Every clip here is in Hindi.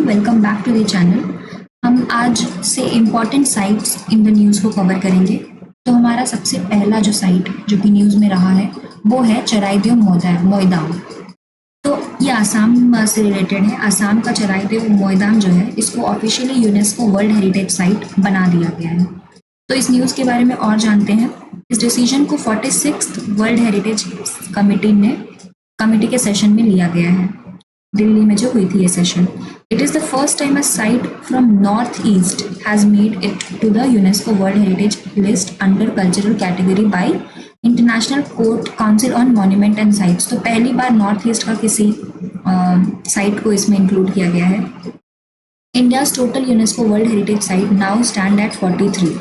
Welcome back to the channel. हम आज से important sites in the news को कवर करेंगे। तो हमारा सबसे पहला जो साइट जो कि न्यूज़ में रहा है वो है चराइदेव मोइदाम। तो ये आसाम से रिलेटेड है। आसाम का चराइदेव मोइदाम जो है इसको officially UNESCO world heritage site बना दिया गया है। तो इस न्यूज़ के बारे में और जानते हैं। इस डिसीजन को 46th वर्ल्ड हेरिटेज कमेटी के सेशन में लिया गया है, दिल्ली में जो हुई थी ये session. It is the first time a site from north east has made it to the UNESCO world heritage list under cultural category by international court council on monument and sites. तो पहली बार नॉर्थ ईस्ट का किसी साइट को इसमें इंक्लूड किया गया है। India's total UNESCO World Heritage Site now stand at 43,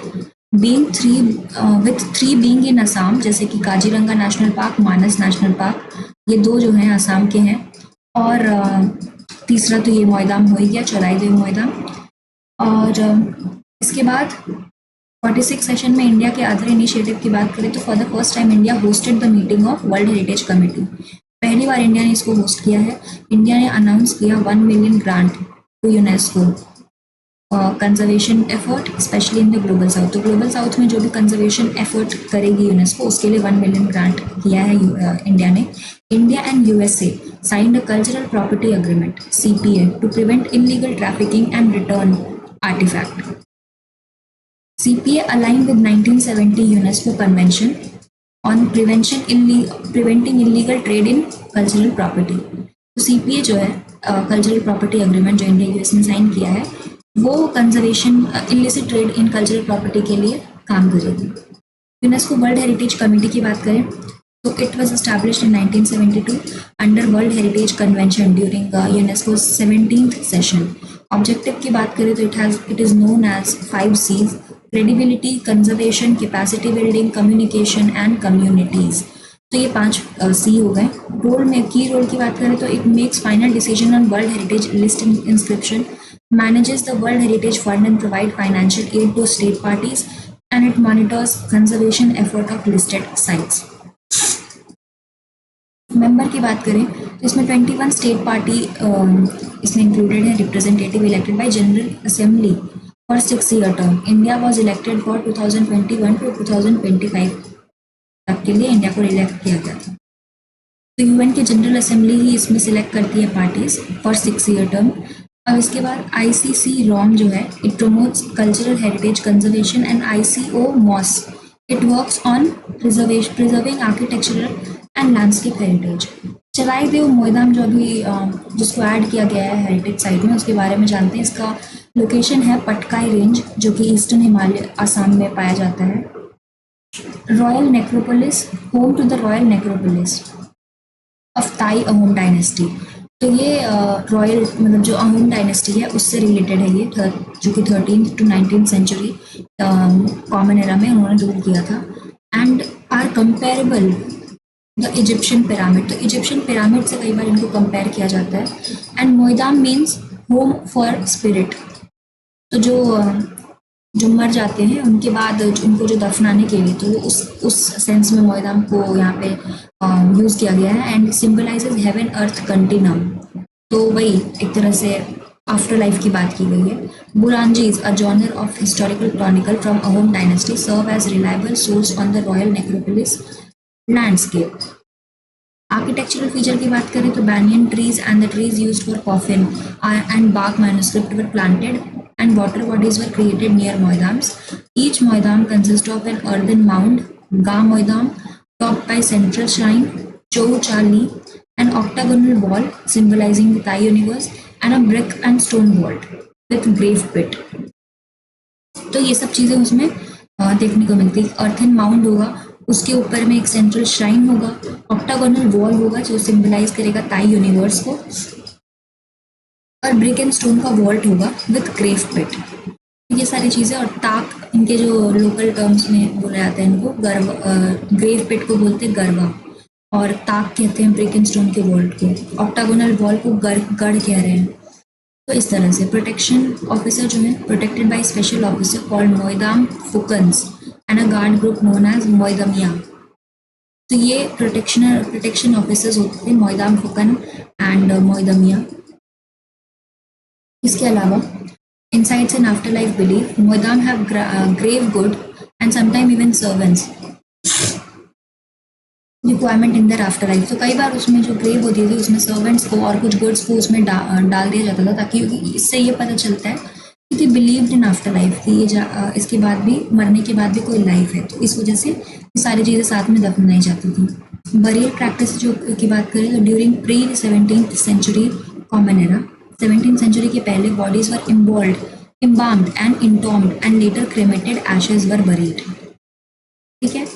with 3 being in Assam, जैसे कि काजीरंगा नेशनल पार्क, मानस नेशनल पार्क, ये 2 जो हैं आसाम के हैं, और तीसरा तो ये मोइदाम हो ही गया, चराइदेव मोइदाम। और इसके बाद 46 सेशन में इंडिया के अदर इनिशिएटिव की बात करें तो for the first time India hosted the meeting of world heritage committee. पहली बार इंडिया ने इसको होस्ट किया है। इंडिया ने अनाउंस किया 1 million grant to UNESCO conservation effort specially in the global south. तो ग्लोबल साउथ में जो भी कंजर्वेशन एफर्ट करेगी यूनेस्को उसके लिए 1 मिलियन ग्रांट किया है इंडिया ने। India and USA signed a cultural property agreement CPA to prevent illegal trafficking and return artefact. CPA aligned with 1970 UNESCO Convention on preventing illegal trade in cultural property। तो CPA जो है कल्चरल प्रॉपर्टी एग्रीमेंट जो इंडिया यूएस ने साइन किया है वो conservation illicit trade in cultural property के लिए काम करेगी। यूनेस्को वर्ल्ड हेरिटेज कमेटी की बात करें तो it was established in 1972 under world heritage convention during UNESCO 17th session. Objective की बात करें तो it is known as 5 C's: credibility, conservation, capacity building, communication and communities. तो ये 5 C हो गए। की रोल की बात करें तो it makes final decision on world heritage list inscription, manages the world heritage fund and provide financial aid to state parties, and it monitors conservation effort of listed sites. Member की बात करें तो इसमें 21 स्टेट पार्टी इसमें इंक्लूडेड है, representative elected by general assembly for 6 year term. India was elected for 2021 to 2025 तक के लिए इंडिया को इलेक्ट किया गया था। तो यूएन की जनरल असेंबली ही इसमें सिलेक्ट करती है पार्टीज फॉर 6 ईयर टर्म। अब इसके बाद ICC ROM जो है it promotes cultural heritage conservation, and ICO MOS it works on preserving architectural and landscape heritage. Charaideo Moidam जो अभी जिसको ऐड किया गया है हेरिटेज साइट में उसके बारे में जानते हैं। इसका लोकेशन है पटकाई रेंज जो कि ईस्टर्न हिमालय आसाम में पाया जाता है। Royal necropolis, home to the royal necropolis of Tai Ahom dynasty. तो ये रॉयल मतलब जो अहोम डायनेस्टी है उससे रिलेटेड है ये, जो कि 13th to 19th century common era में उन्होंने रूल किया था। And are comparable the Egyptian pyramid. तो इजिप्शियन पिरामिड से कई बार इनको कंपेयर किया जाता है। And Moidam means home for spirit. तो जो मर जाते हैं उनके बाद उनको जो दफनाने के लिए, तो उस सेंस में मोइदाम को यहाँ पे यूज़ किया गया है। And symbolises heaven earth continuum. तो वही एक तरह से आफ्टर लाइफ की बात की गई है। Buranjis, a genre of historical chronicle from Ahom dynasty, serve as reliable source on the royal necropolis landscape. Architectural feature की बात करें तो banyan trees and the trees used for coffin and bark manuscript were planted and water bodies were created near moidams. Each moidam consists of an earthen mound, Ga moidam, topped by central shrine, Chou Chali, an octagonal wall symbolizing the Thai universe, and a brick and stone vault with grave pit. तो ये सब चीज़ें उसमें देखने को मिलती है। अर्थन माउंड होगा, उसके ऊपर में एक सेंट्रल श्राइन होगा, ऑक्टागोनल वॉल होगा जो सिंबलाइज करेगा ताई यूनिवर्स को, और ब्रिक एंड स्टोन का वॉल्ट होगा विथ ग्रेव पिट। ये सारी चीज़ें। और ताक इनके जो लोकल टर्म्स में बोला जाता है इनको ग्रेव पिट को बोलते हैं गरवा, और ताक कहते हैं ब्रिक एंड स्टोन के वॉल्ट को, ऑक्टागोनल वॉल को गढ़ कह रहे हैं। तो इस तरह से प्रोटेक्शन ऑफिसर जो है protected by special officer called Moidam Phukans and a guard group known as Moidamia. तो ये प्रोटेक्शन ऑफिसर्स होते थे मोइदाम फुकन एंड मोइदमिया। इसके अलावा insights in afterlife belief, Moidam have grave good and sometimes even servants requirement in the afterlife. तो कई बार उसमें जो ग्रेव होती थी उसमें सर्वेंट्स को और कुछ गुड्स को उसमें डाल दिया जाता था, ताकि इससे ये पता चलता है कि बिलीव्ड इन आफ्टर लाइफ कि इसके बाद भी, मरने के बाद भी कोई लाइफ है। तो इस वजह से ये सारी चीज़ें साथ में दफनाई जाती थी। बरियल प्रैक्टिस जो की बात करें तो during pre 17th century common era, 17th century के पहले bodies were embalmed and entombed and later cremated, ashes were buried। ठीक है।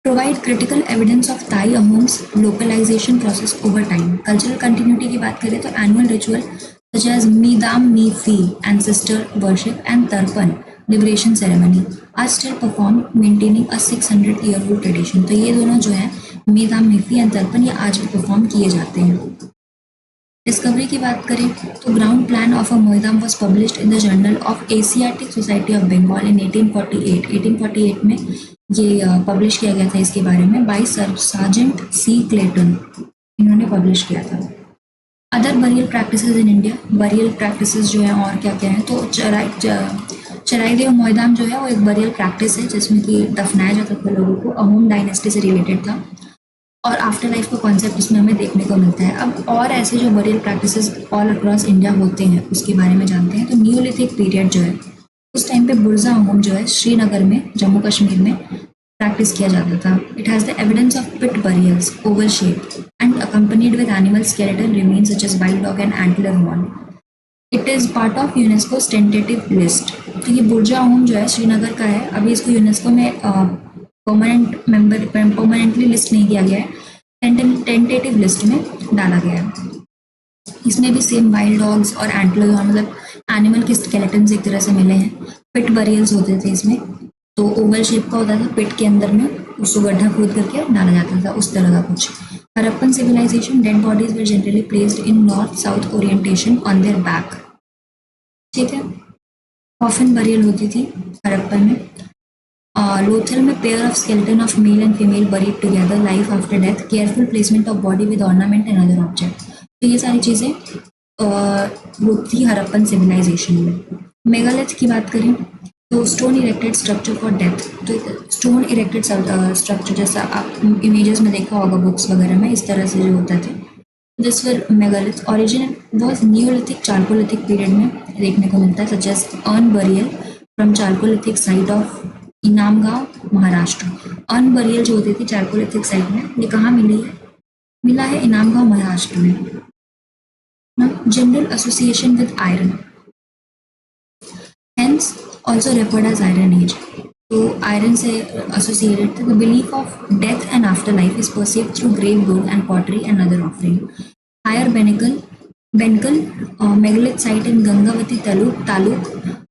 Provide critical evidence of Thai Ahom's localization process over time। Cultural continuity की बात करें तो annual ritual such as Midam Mi Fi, ancestor worship, and Tarpan, liberation ceremony are still performed, maintaining a 600-year-old tradition। तो ये दोनों जो है Midam Mi Fi and Tarpan, ये आज भी परफॉर्म किए जाते हैं। डिस्कवरी की बात करें तो ground plan of a Moidam was published in the Journal of Asiatic Society of Bengal in 1848। 1848 में ये पब्लिश किया गया था इसके बारे में बाय सर सार्जेंट सी क्लेटन, इन्होंने पब्लिश किया था। Other burial practices in India, burial practices जो है और क्या क्या है तो चराइदेव मोइदाम जो है वो एक बरियल प्रैक्टिस है जिसमें कि दफनाया जाता था लोगों को, अहोम डायनेस्टी से रिलेटेड था और आफ्टर लाइफ का कॉन्सेप्ट इसमें हमें देखने को मिलता है। अब और ऐसे जो burial practices all across India होते हैं उसके बारे में जानते हैं। तो न्यूलिथिक पीरियड जो है उस टाइम पे बुर्जा अहोम जो है श्रीनगर में, जम्मू कश्मीर में प्रैक्टिस किया जाता था। It has the evidence of pit burials oval shape and accompanied with animal skeleton remains such as wild dog and antler horn. It is part of UNESCO tentative list. तो ये बुर्जा अहोम जो है श्रीनगर का है, अभी इसको यूनेस्को में परमानेंटली लिस्ट नहीं किया गया है, टेंटेटिव लिस्ट में डाला गया है। इसमें भी सेम वाइल्ड डॉग्स और एंटलर और मतलब एनिमल के स्केलेटन्स एक तरह से मिले हैं। पिट बरियल्स होते थे इसमें, तो ओवल शेप का होता था, पिट के अंदर में उसको गड्ढा खोद करके डाला जाता था, उस तरह का कुछ। Harappan civilisation, dead bodies were generally placed in north south orientation on their back. ठीक है। कॉफिन बरियल होती थी हरप्पन में। लोथल में pair of skeleton of male and female buried together life after death, careful placement of body with ornament and other object. तो ये सारी चीज़ें होती हरप्पन सिविलाइजेशन में। मेगालिथ की बात करें तो stone erected structure for death. तो स्टोन इरेक्टेड स्ट्रक्चर जैसा आप इमेजेस में देखा होगा बुक्स वगैरह में, इस तरह से जो होता थे। This were megalith. Origin was neolithic chalcolithic period में देखने को मिलता है, such as urn burial from chalcolithic site of Inamgaon, Maharashtra. Urn burial जो होती थी चारकोलिथिक साइट में, ये कहाँ मिली है? मिला है इनामगांव, महाराष्ट्र में। General association with iron, hence also referred as iron age. तो आयरन से एसोसिएटेड थे। The belief of death and afterlife is perceived through grave gold and pottery and other offering. Hire Benakal megalith site in Gangavati taluk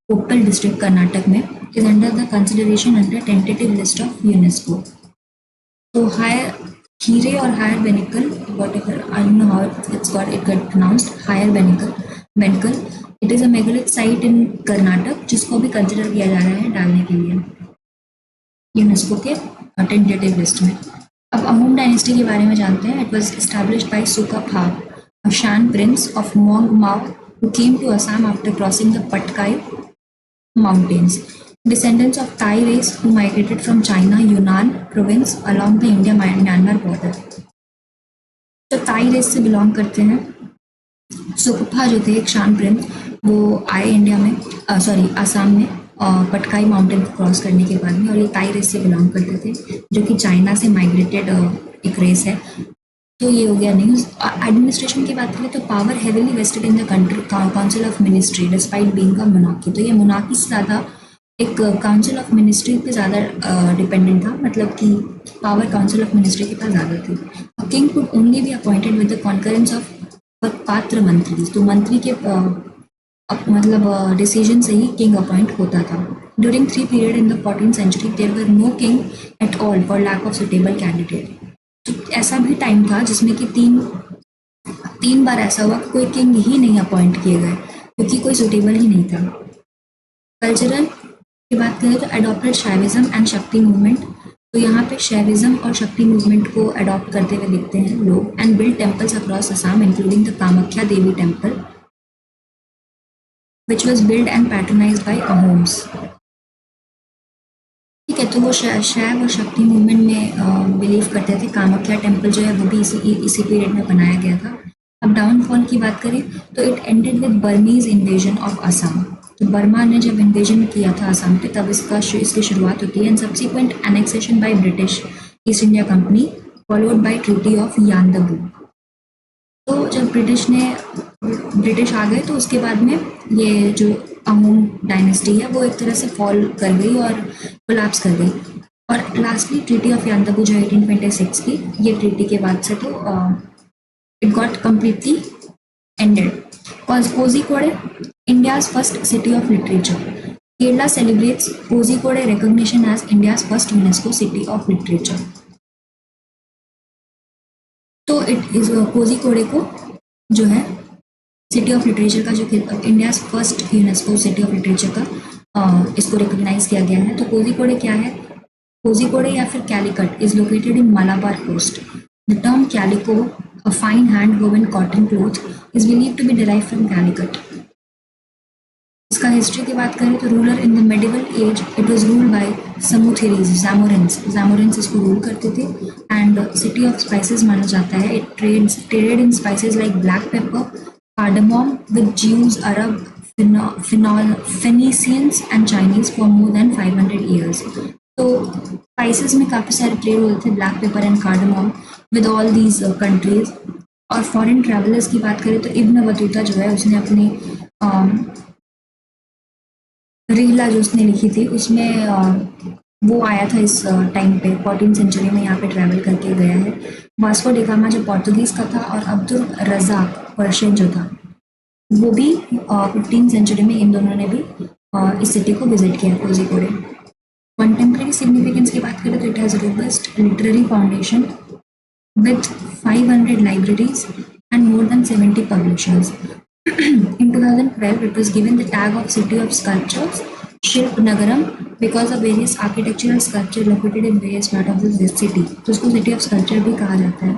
Koppal district Karnataka में is under the consideration under tentative list of UNESCO. So higher Hire or higher Benical, whatever, I don't know how it got pronounced, higher Benical, it is a megalith site in Karnataka जिसको भी कंसिडर किया जा रहा है डालने के लिए यूनेस्को के टेंटेटिव लिस्ट में। अब अहोम डायनेस्टी के बारे में जानते हैं। It was established by Sukaphaa, a Shan prince of Mong Mao who came to Assam after crossing the Patkai mountains. Descendants of Thai race who migrated from China, Yunnan province along the India-Myanmar border. तो ताई रेस से बिलोंग करते हैं। सुकफा जो थे एक शान प्रिंस, वो आए इंडिया में, आसाम में पटकाई माउंटेन को क्रॉस करने के बाद में, और ये ताई रेस से बिलोंग करते थे जो कि चाइना से माइग्रेटेड एक रेस है। तो ये हो गया न्यूज़। एडमिनिस्ट्रेशन की बात करें तो power heavily vested in the country council of ministry despite being a monarchy. तो ये मोनार्की से ज़्यादा एक काउंसिल ऑफ मिनिस्ट्री पे ज़्यादा डिपेंडेंट था, मतलब कि पावर काउंसिल ऑफ मिनिस्ट्री के पास ज़्यादा थी। King could only be appointed with the concurrence of पात्र मंत्री। तो मंत्री के मतलब डिसीजन से ही किंग अपॉइंट होता था। During 3 period in the 14th century there were no king at all for lack of suitable candidate. तो ऐसा भी टाइम था जिसमें कि तीन बार ऐसा हुआ कि कोई किंग ही नहीं अपॉइंट किए गए क्योंकि कोई सुटेबल ही नहीं था। कल्चरल की बात करें तो अडॉप्टेड शाइविज्म एंड शक्ति मूवमेंट तो यहाँ पे शैविज्म और शक्ति मूवमेंट को अडॉप्ट करते हुए दिखते हैं लोग, and build temples across Assam including the Kamakhya Devi temple which was build and patronized by Ahoms. ठीक है, तो वो शैव और शक्ति मूवमेंट में बिलीव करते थे। कामाख्या टेम्पल जो है वो भी इसी पीरियड में बनाया गया था। अब डाउनफॉल की बात करें तो it ended with Burmese invasion of Assam. तो बर्मा ने जब इन्वेजन किया था असम पे तब इसकी शुरुआत होती है, and subsequent annexation by British East India Company followed by treaty of Yandabo. तो जब ब्रिटिश आ गए तो उसके बाद में ये जो अहोम डायनेस्टी है वो एक तरह से फॉल कर गई और कोलैप्स कर गई। और लास्टली ट्रीटी ऑफ यानदबू जो 1826 की, ये ट्रीटी के बाद से तो it got completely ended. Kozhikode, India's first city of literature. Kerala celebrates Kozhikode recognition as India's first UNESCO city of literature. तो इट इज कोझिकोडे को जो है सिटी ऑफ लिटरेचर का, जो India's first UNESCO city of literature का इसको रिकॉग्नाइज किया गया है। तो कोझिकोडे क्या है? कोझिकोडे या फिर Calicut is located in Malabar coast. The term calico, a fine hand woven cotton cloth, is believed to be derived from Calicut. इसका हिस्ट्री की बात करें तो ruler in the medieval age it was ruled by Samoothiris, Zamorins इसको रूल करते थे, एंड सिटी ऑफ स्पाइसेस माना जाता है। It traded in spices like black pepper, cardamom with Jews, Arab, Phoenicians and Chinese for more than 500 years. तो स्पाइसेस में काफ़ी सारे ट्रेड होते थे, black pepper and cardamom with all these countries. और फॉरेन ट्रैवलर्स की बात करें तो इब्न बतूता जो है उसने अपनी रिहला जो उसने लिखी थी उसमें वो आया था इस टाइम पे, 14th सेंचुरी में यहाँ पे ट्रैवल करके गया है। वास्को डी गामा जो पोर्तुगीज़ का था, और अब्दुल रज़ाक पर्शियन जो था वो भी 15th सेंचुरी में, इन दोनों ने भी इस सिटी को विजिट किया, कोझिकोडे। कंटेम्प्रेरी सिग्निफिकेंस की बात करें तो it has robust literary foundation with 500 libraries and more than 70 publishers. In 2012, it was given the tag of City of Sculptures, Shilp Nagaram, because of various architectural sculptures located in various parts of this city. तो उसको City of Sculpture भी कहा जाता है।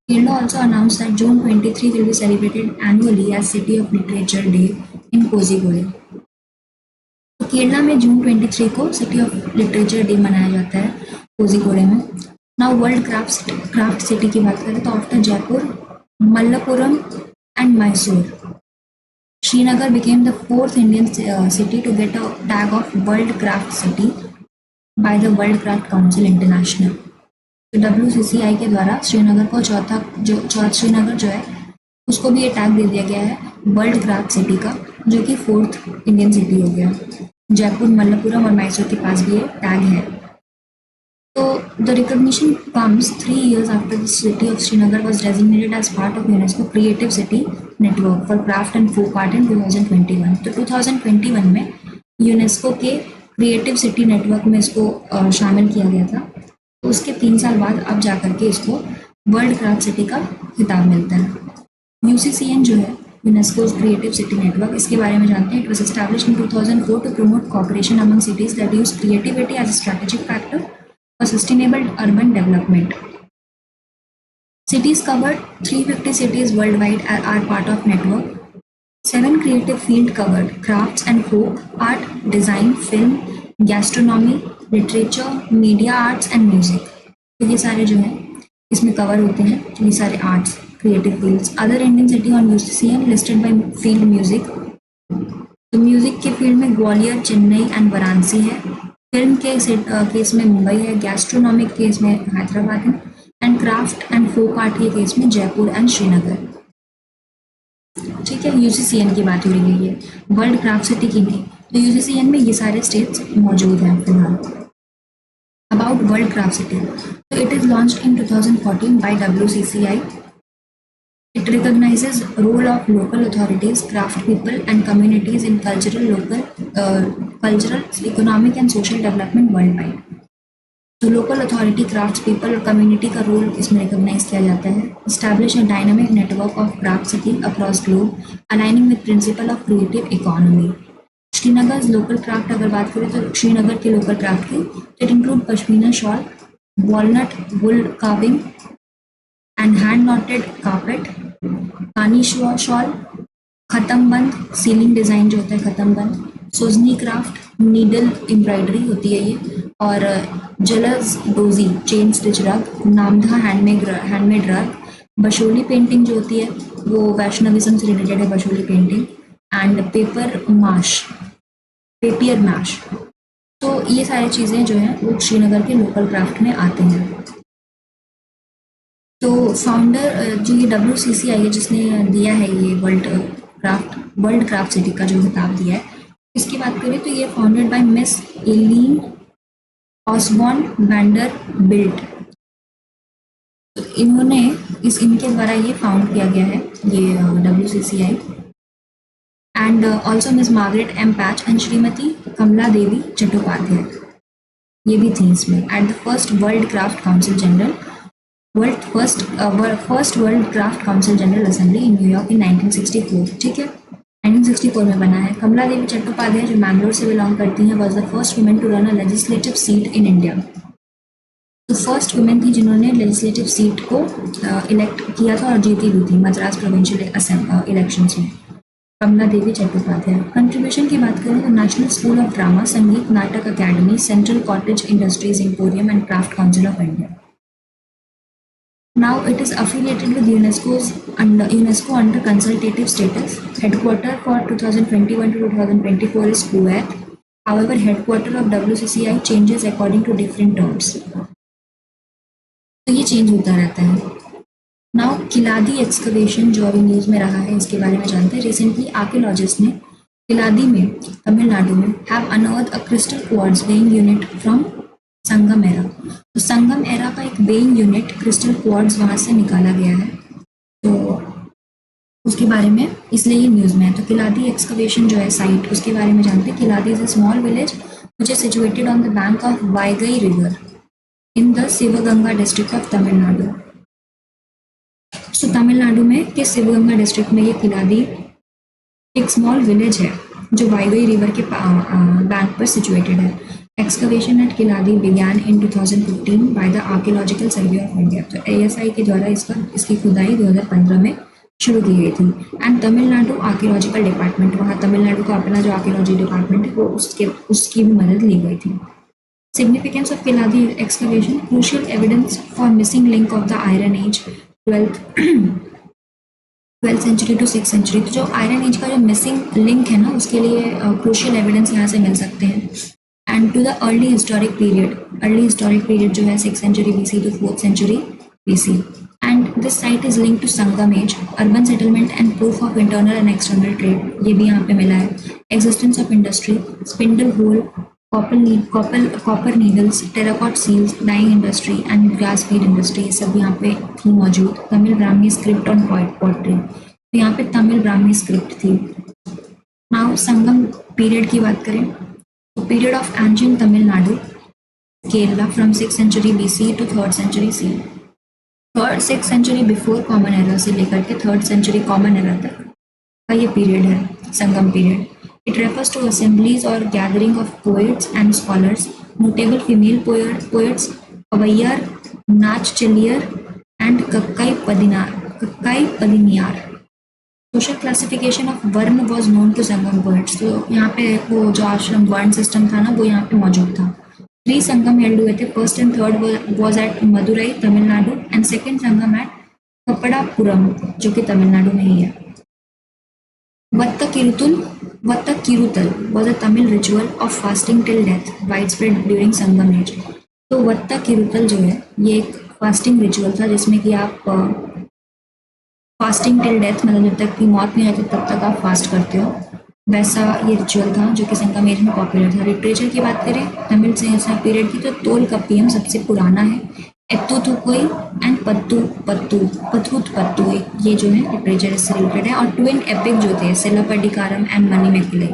Kerala also announced that June 23 will be celebrated annually as City of Literature Day in Kozhikode. तो केरला में जून 23 को सिटी ऑफ लिटरेचर डे मनाया जाता है कोझिकोडे में। नाउ वर्ल्ड क्राफ्ट सिटी की बात करें तो after Jaipur, Malappuram and Mysore, Srinagar became the fourth Indian city to get a tag of World Craft City by the World Craft Council International. तो WCCI के द्वारा श्रीनगर को श्रीनगर जो है उसको भी ये टैग दे दिया गया है वर्ल्ड क्राफ्ट सिटी का, जो कि 4th इंडियन सिटी हो गया। जयपुर, मल्लपुरम और मैसूर के पास भी ये टैग है। So the recognition comes 3 years after the city of Srinagar was designated as part of UNESCO Creative City Network for Craft and Folk Art in 2021. तो 2021 में यूनेस्को के क्रिएटिव सिटी नेटवर्क में इसको शामिल किया गया था। तो उसके 3 साल बाद अब जाकर के इसको वर्ल्ड क्राफ्ट सिटी का खिताब मिलता है। UCCN जो है यूनेस्को's क्रिएटिव सिटी नेटवर्क, इसके बारे में जानते हैं। It was established in 2004 to promote cooperation among cities that use creativity as a strategic factor for sustainable urban development. Cities covered, 350 cities worldwide are part of network. 7 creative field covered: crafts and folk, art, design, film, gastronomy, literature, media arts and music. तो ये सारे जो हैं इसमें कवर होते हैं, ये सारे arts, creative fields. Other Indian city on UCCN listed by field music. तो म्यूजिक के फील्ड में ग्वालियर, चेन्नई एंड वाराणसी है। फिल्म के केस में मुंबई है, गैस्ट्रोनॉमिक केस में हैदराबाद है, and craft and folk art के केस में जयपुर एंड श्रीनगर। ठीक है, UCCN की बात हो रही है, वर्ल्ड क्राफ्ट सिटी की नहीं। तो UCCN में ये सारे स्टेट्स मौजूद हैं फिलहाल। अबाउट वर्ल्ड क्राफ्ट सिटी, तो it is launched in 2014 by WCCI. It recognizes role of local authorities, craft people and communities in cultural, economic and social development worldwide. तो लोकल अथॉरिटी, क्राफ्ट पीपल और कम्युनिटी का रोल इसमें रिकॉग्नाइज किया जाता है। Establish a dynamic network of craft city across globe, aligning with principle of creative economy. Srinagar local craft अगर बात करें तो श्रीनगर के लोकल क्राफ्ट की, it include pashmina shawl, walnut wool carving and hand knotted carpet, कानी शॉल, खत्म बंद सीलिंग डिजाइन जो होता है खत्म बंद, सोजनी क्राफ्ट नीडल एम्ब्रॉयडरी होती है ये, और जलज डोजी चेन स्टिच रग, नामधा हैंडमेड रग, बशोली पेंटिंग जो होती है वो वैष्णविज्म से रिलेटेड है Basohli painting, and papier mache. तो ये सारी चीज़ें जो हैं वो श्रीनगर के लोकल क्राफ्ट में आते हैं। तो फाउंडर जो ये WCCI है जिसने दिया है ये वर्ल्ड क्राफ्ट सिटी का जो खिताब दिया है, इसकी बात करें तो ये founded by miss Ellen Osborne Vanderbilt. तो इन्होंने इनके द्वारा ये फाउंड किया गया है ये WCCI, and also miss Margaret M Patch and Shrimati Kamala Devi Chattopadhyay ये भी थी इसमें, at the first World Craft Council General first World Craft Council General Assembly in New York in 1964। ठीक है, 1964 में बना है। कमला देवी चट्टोपाध्याय जो मैंगलोर से बिलोंग करती हैं was the first women to run a legislative seat in India. तो फर्स्ट वुमेन थी जिन्होंने लेजिस्लेटिव सीट को इलेक्ट किया था और जीती भी थी मद्रास प्रोविंशियल इलेक्शंस में, कमला देवी चट्टोपाध्याय। कंट्रीब्यूशन की बात करें तो नेशनल स्कूल ऑफ ड्रामा, संगीत नाटक academy, central cottage industries emporium and craft council of India. Now it is affiliated with UNESCO under consultative status. Headquarter for 2021 to 2024 is Kuwait. However, headquarter of WCCI changes according to different terms. तो ये चेंज होता रहता है। Now किलादी एक्सकवेशन जो अभी न्यूज में रहा है इसके बारे में जानते हैं। रिसेंटली आर्कियोलॉजिस्ट ने किलादी में तमिलनाडु में have unearthed a crystal quartz weighing unit from Sangam era. तो संगम एरा का एक वेइंग यूनिट क्रिस्टल क्वार्ट्ज वहाँ से निकाला गया है, तो उसके बारे में इसलिए ये न्यूज़ में है। तो किलादी एक्सकवेशन जो है साइट उसके बारे में जानते हैं। Keeladi is a small village which is situated on the bank of Vaigai river in the Sivaganga district of Tamil Nadu. तो तमिलनाडु में के शिवगंगा डिस्ट्रिक्ट में ये किलादी एक स्मॉल विलेज है जो वाईगई रिवर के बैंक पर सिचुएटेड है। Excavation at Kiladi began in 2015 by the Archaeological Survey of India। तो ASI के द्वारा इसकी खुदाई 2015 में शुरू की गई थी। एंड तमिलनाडु आर्कियोलॉजिकल डिपार्टमेंट, वहाँ तमिलनाडु का अपना जो आर्कियोलॉजी डिपार्टमेंट है वो उसकी भी मदद ली गई थी। Significance of Keeladi excavation, crucial evidence for missing link of the iron age 12th century to 6th century. तो जो आयरन एज का जो मिसिंग लिंक है ना उसके लिए क्रूशियल एविडेंस यहाँ से मिल सकते हैं। And to the early historic period जो है 6th century BC to 4th century BC। And this site is link to Sangam age, urban settlement and proof of internal and external trade, ये भी यहाँ पे मिला है। Existence of industry, spindle whorl, copper needles, terracotta seals, dyeing industry and glass bead industry, ये सब यहाँ पे थी मौजूद। Tamil Brahmi script on pottery, तो यहाँ पे तमिल ब्राह्मी स्क्रिप्ट थी। नाउ संगम पीरियड की बात करें तो period of ancient Tamil Nadu Kerala from 6th century BC to 3rd century C। 6th century before common era से लेकर के 3rd सेंचुरी कॉमन एरा तक का ये पीरियड है Sangam period. It refers to assemblies और gathering of poets and scholars, notable female poets, Avvaiyar, Nachchellaiyar and Kakkai Padiniyar. Social classification of varna was known to Sangam poets, तो यहाँ पे वो जो आश्रम वर्ण सिस्टम था ना वो यहाँ पे मौजूद था। 3 संगम हेल्ड हुए थे, first and third was at Madurai Tamil Nadu and second Sangam at Kapadapuram जो कि तमिलनाडु में ही है। Vadakkirunthal was a Tamil ritual of fasting till death wide spread during Sangam age. तो वत्त किरुतल जो है ये एक फास्टिंग रिचुअल था जिसमें कि आप फास्टिंग टिल डेथ, मतलब जब तक की मौत नहीं आती तब तक आप फास्ट करते हो, वैसा ये रिचुअल था जो कि संगम एज में पॉपुलर था। लिटरेचर की बात करें तमिल से ऐसा पीरियड की तो तोल कपियम सबसे पुराना है, एत्तुथुकोई एंड पत्तू ये जो है लिटरेचर इससे रिलेटेड है। और ट्विन एपिक जो थे सिलपडिकारम एंड मणिमेखले,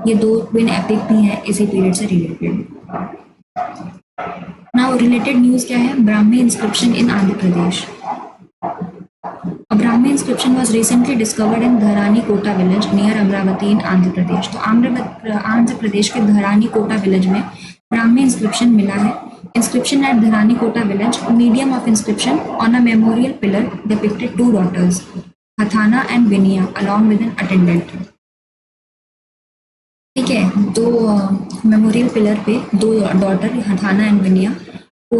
ये 2 ट्विन एपिक भी हैं इसी पीरियड से रिलेटेड। नाउ रिलेटेड न्यूज़ क्या है, Brahmi inscription in Andhra Pradesh. A Brahmi inscription was recently discovered in Dharani Kota village near Amravati in Andhra Pradesh। तो आंध्र प्रदेश के धरानी कोटा विलेज में ब्राह्मी इंस्क्रिप्शन मिला है। Inscription at Dharanikota village, medium of inscription on a memorial pillar depicted two daughters, Hathana and Vinia, along with an attendant. ठीक है, दो मेमोरियल पिलर पे दो डॉटर हथाना एंड विनिया को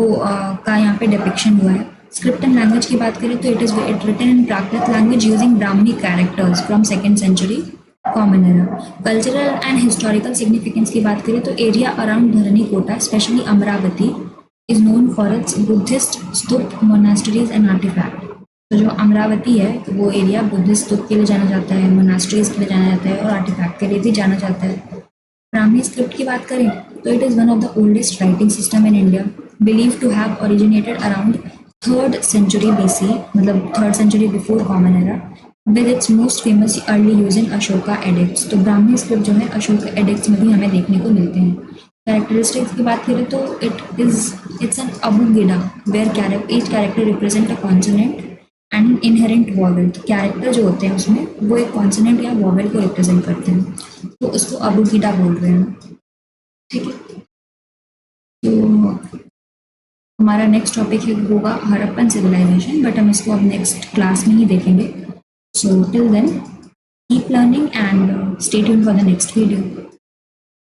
का यहाँ पे डिपिक्शन हुआ है. स्क्रिप्ट एंड लैंग्वेज की बात करें तो it written in Prakrit language using Brahmi characters from second century common era. Cultural and historical significance की बात करें तो area around Dharanikota specially Amaravati is known for its Buddhist stupa, monasteries and artifact. तो जो अमरावती है तो वो एरिया बुद्धिस्ट स्तूप के लिए जाना जाता है, मोनास्ट्रीज के लिए जाना जाता है और आर्टिफैक्ट के लिए भी जाना जाता है. ब्राह्मी स्क्रिप्ट की बात करें तो it is one of the oldest writing system in India, believe to have originated around 3rd century BC, मतलब 3rd century before common era, with its most famous early use in Ashoka edicts. तो ब्राह्मी स्क्रिप्ट जो है अशोका एडिक्ट्स में भी हमें देखने को मिलते हैं. कैरेक्टरिस्टिक्स की बात करें तो it's an abugida where each character represent a consonant and inherent vowel. Character जो होते हैं उसमें वो एक कॉन्सोनेंट या वॉवेल को रिप्रेजेंट करते हैं, तो उसको अबुगिडा बोल रहे हैं. ठीक है, तो हमारा नेक्स्ट टॉपिक होगा हड़प्पन सिविलाइजेशन, बट हम इसको अब नेक्स्ट क्लास में ही देखेंगे. So till then keep learning and stay tuned for the next video.